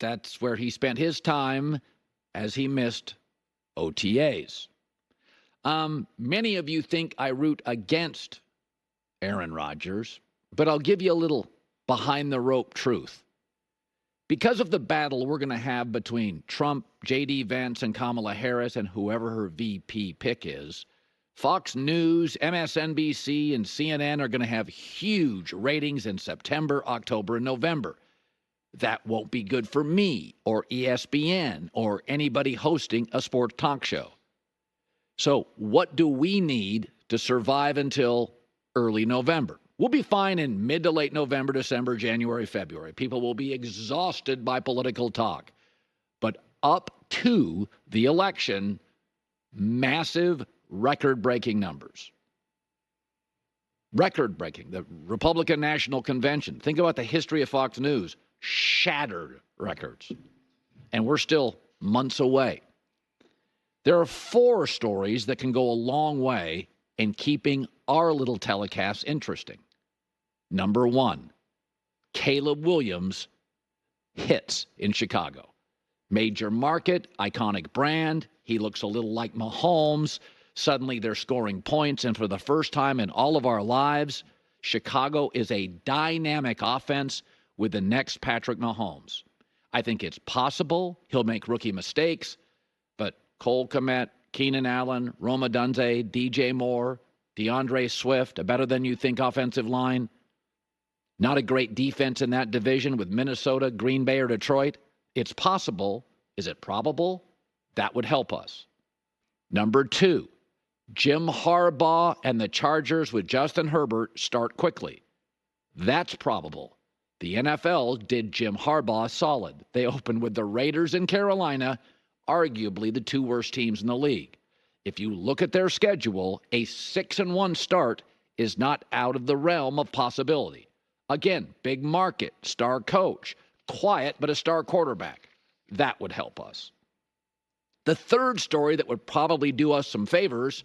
That's where he spent his time as he missed OTAs. Many of you think I root against Aaron Rodgers, but I'll give you a little behind-the-rope truth. Because of the battle we're going to have between Trump, J.D. Vance, and Kamala Harris, and whoever her VP pick is, Fox News, MSNBC, and CNN are going to have huge ratings in September, October, and November. That won't be good for me or ESPN or anybody hosting a sports talk show. So what do we need to survive until early November? We'll be fine in mid to late November, December, January, February. People will be exhausted by political talk. But up to the election, massive record-breaking numbers. Record-breaking. The Republican National Convention. Think about the history of Fox News. Shattered records. And we're still months away. There are 4 stories that can go a long way in keeping our little telecasts interesting. Number 1, Caleb Williams hits in Chicago. Major market, iconic brand. He looks a little like Mahomes. Suddenly they're scoring points, and for the first time in all of our lives, Chicago is a dynamic offense with the next Patrick Mahomes. I think it's possible he'll make rookie mistakes, but Cole Kmet, Keenan Allen, Rome Odunze, DJ Moore, DeAndre Swift, a better-than-you-think offensive line. Not a great defense in that division with Minnesota, Green Bay, or Detroit. It's possible. Is it probable? That would help us. Number 2, Jim Harbaugh and the Chargers with Justin Herbert start quickly. That's probable. The NFL did Jim Harbaugh solid. They opened with the Raiders in Carolina, arguably the 2 worst teams in the league. If you look at their schedule, a 6-1 start is not out of the realm of possibility. Again, big market, star coach, quiet but a star quarterback. That would help us. The third story that would probably do us some favors,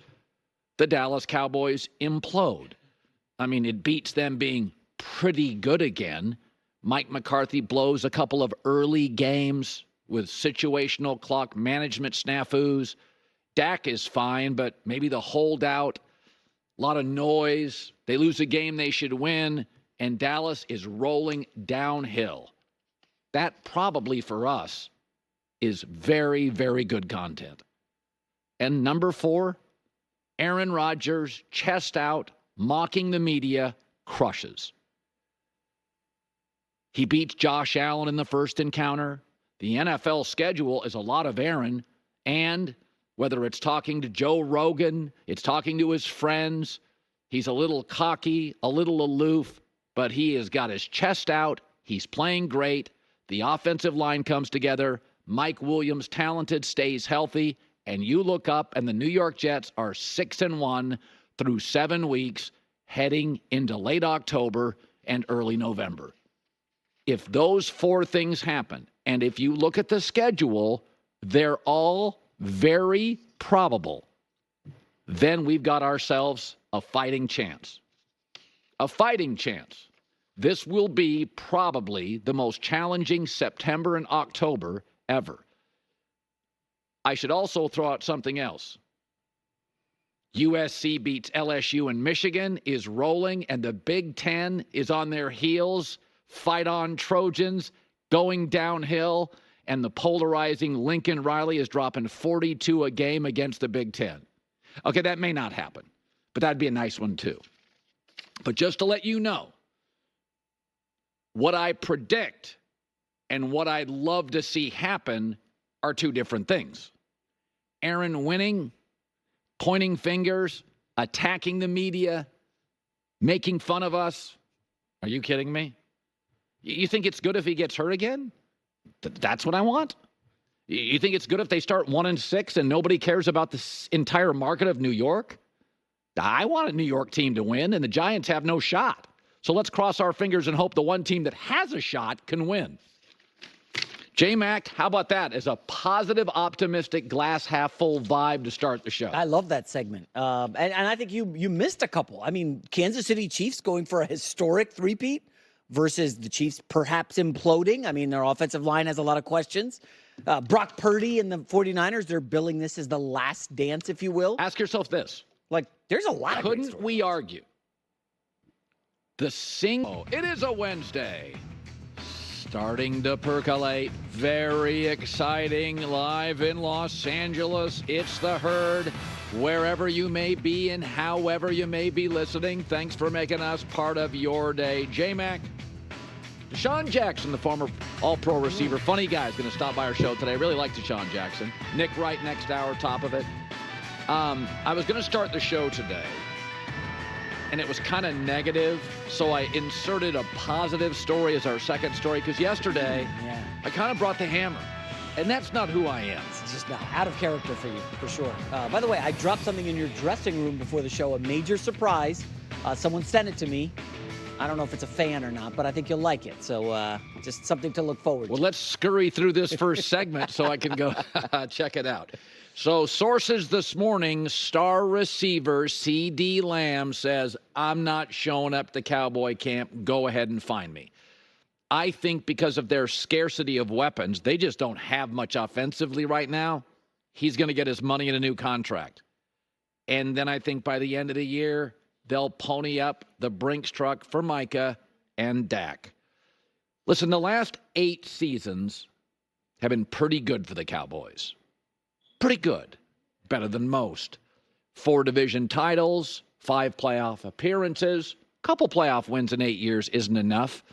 the Dallas Cowboys implode. I mean, it beats them being pretty good again. Mike McCarthy blows a couple of early games with situational clock management snafus. Dak is fine, but maybe the holdout, a lot of noise. They lose a game they should win, and Dallas is rolling downhill. That probably for us is very, very good content. And number 4, Aaron Rodgers, chest out, mocking the media, crushes. He beats Josh Allen in the first encounter. The NFL schedule is a lot of Aaron, and whether it's talking to Joe Rogan, it's talking to his friends, he's a little cocky, a little aloof, but he has got his chest out. He's playing great. The offensive line comes together. Mike Williams, talented, stays healthy. And you look up, and the New York Jets are 6-1 through 7 weeks, heading into late October and early November. If those 4 things happen, and if you look at the schedule, they're all very probable, then we've got ourselves a fighting chance. A fighting chance. This will be probably the most challenging September and October ever. I should also throw out something else. USC beats LSU and Michigan, is rolling, and the Big Ten is on their heels. Fight on, Trojans, going downhill, and the polarizing Lincoln Riley is dropping 42 a game against the Big Ten. Okay, that may not happen, but that'd be a nice one too. But just to let you know, what I predict and what I'd love to see happen are 2 different things. Aaron winning, pointing fingers, attacking the media, making fun of us. Are you kidding me? You think it's good if he gets hurt again? That's what I want? You think it's good if they start 1-6 and nobody cares about this entire market of New York? I want a New York team to win, and the Giants have no shot. So let's cross our fingers and hope the one team that has a shot can win. J-Mac, how about that as a positive, optimistic, glass-half-full vibe to start the show? I love that segment. And I think you missed a couple. I mean, Kansas City Chiefs going for a historic three-peat versus the Chiefs perhaps imploding. I mean, their offensive line has a lot of questions. Brock Purdy and the 49ers, they're billing this as the last dance, if you will. Ask yourself this. Like, there's a lot of Couldn't we argue it is a Wednesday. Starting to percolate. Very exciting. Live in Los Angeles. It's the Herd. Wherever you may be and however you may be listening, thanks for making us part of your day. J-Mac, Deshaun Jackson, the former All-Pro receiver, funny guy, is going to stop by our show today. Really like Deshaun Jackson. Nick Wright next hour, top of it. I was going to start the show today, and it was kind of negative, so I inserted a positive story as our second story, because yesterday I kind of brought the hammer, and that's not who I am. It's just not out of character for you, for sure. By the way, I dropped something in your dressing room before the show, a major surprise. Someone sent it to me. I don't know if it's a fan or not, but I think you'll like it. So just something to look forward to. Well, let's scurry through this first segment so I can go check it out. So sources this morning, star receiver CeeDee Lamb says, I'm not showing up to Cowboy camp. Go ahead and find me. I think because of their scarcity of weapons, they just don't have much offensively right now. He's going to get his money in a new contract. And then I think by the end of the year, they'll pony up the Brinks truck for Micah and Dak. Listen, the last 8 seasons have been pretty good for the Cowboys. Pretty good. Better than most. 4 division titles, 5 playoff appearances, couple playoff wins in 8 years isn't enough.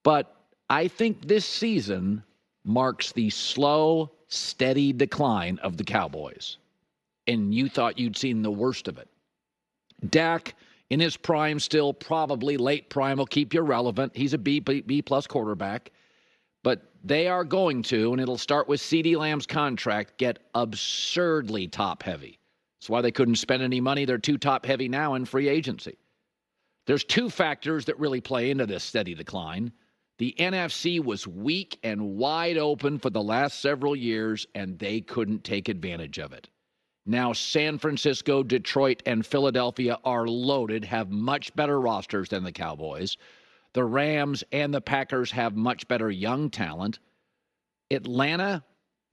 But I think this season marks the slow, steady decline of the Cowboys. And you thought you'd seen the worst of it. Dak, in his prime still, probably late prime, will keep you relevant. He's a B-plus quarterback. But they are going to, and it'll start with CeeDee Lamb's contract, get absurdly top-heavy. That's why they couldn't spend any money. They're too top-heavy now in free agency. There's 2 factors that really play into this steady decline. The NFC was weak and wide open for the last several years, and they couldn't take advantage of it. Now San Francisco, Detroit, and Philadelphia are loaded, have much better rosters than the Cowboys. The Rams and the Packers have much better young talent. Atlanta,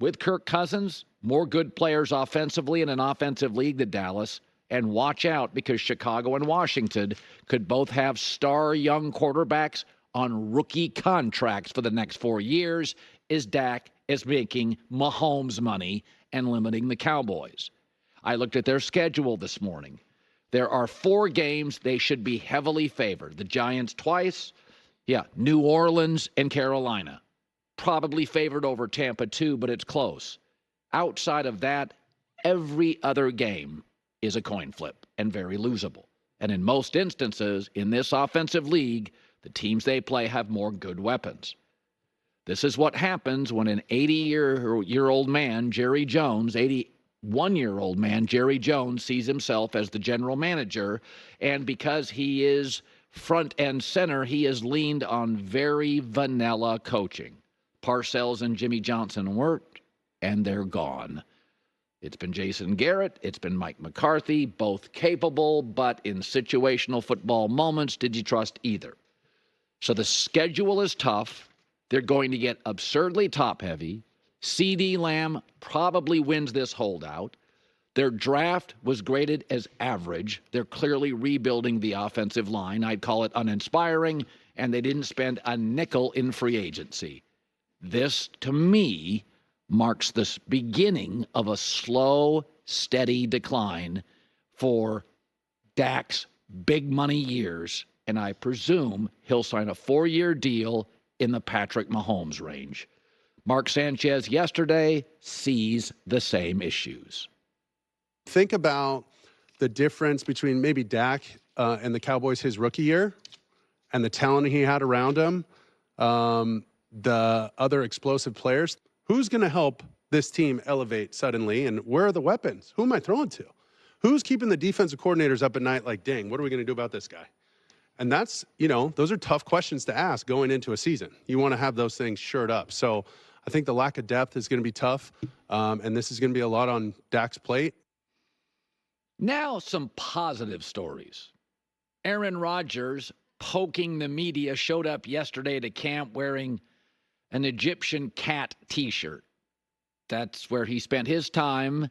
with Kirk Cousins, more good players offensively in an offensive league than Dallas. And watch out, because Chicago and Washington could both have star young quarterbacks on rookie contracts for the next 4 years, as Dak is making Mahomes money and limiting the Cowboys. I looked at their schedule this morning. There are 4 games they should be heavily favored. The Giants twice. New Orleans and Carolina. Probably favored over Tampa too, but it's close. Outside of that, every other game is a coin flip and very losable. And in most instances, in this offensive league, the teams they play have more good weapons. This is what happens when an 81-year-old man, Jerry Jones, sees himself as the general manager, and because he is front and center, he has leaned on very vanilla coaching. Parcells and Jimmy Johnson worked, and they're gone. It's been Jason Garrett, it's been Mike McCarthy, both capable, but in situational football moments, did you trust either? So the schedule is tough. They're going to get absurdly top-heavy. CeeDee Lamb probably wins this holdout. Their draft was graded as average. They're clearly rebuilding the offensive line. I'd call it uninspiring, and they didn't spend a nickel in free agency. This, to me, marks the beginning of a slow, steady decline for Dak's big money years, and I presume he'll sign a 4-year deal in the Patrick Mahomes range. Mark Sanchez yesterday sees the same issues. Think about the difference between maybe Dak and the Cowboys his rookie year and the talent he had around him, the other explosive players. Who's going to help this team elevate suddenly, and where are the weapons? Who am I throwing to? Who's keeping the defensive coordinators up at night like, dang, what are we going to do about this guy? And that's, those are tough questions to ask going into a season. You want to have those things shored up. So I think the lack of depth is going to be tough, and this is going to be a lot on Dak's plate. Now some positive stories. Aaron Rodgers poking the media, showed up yesterday to camp wearing an Egyptian cat T-shirt. That's where he spent his time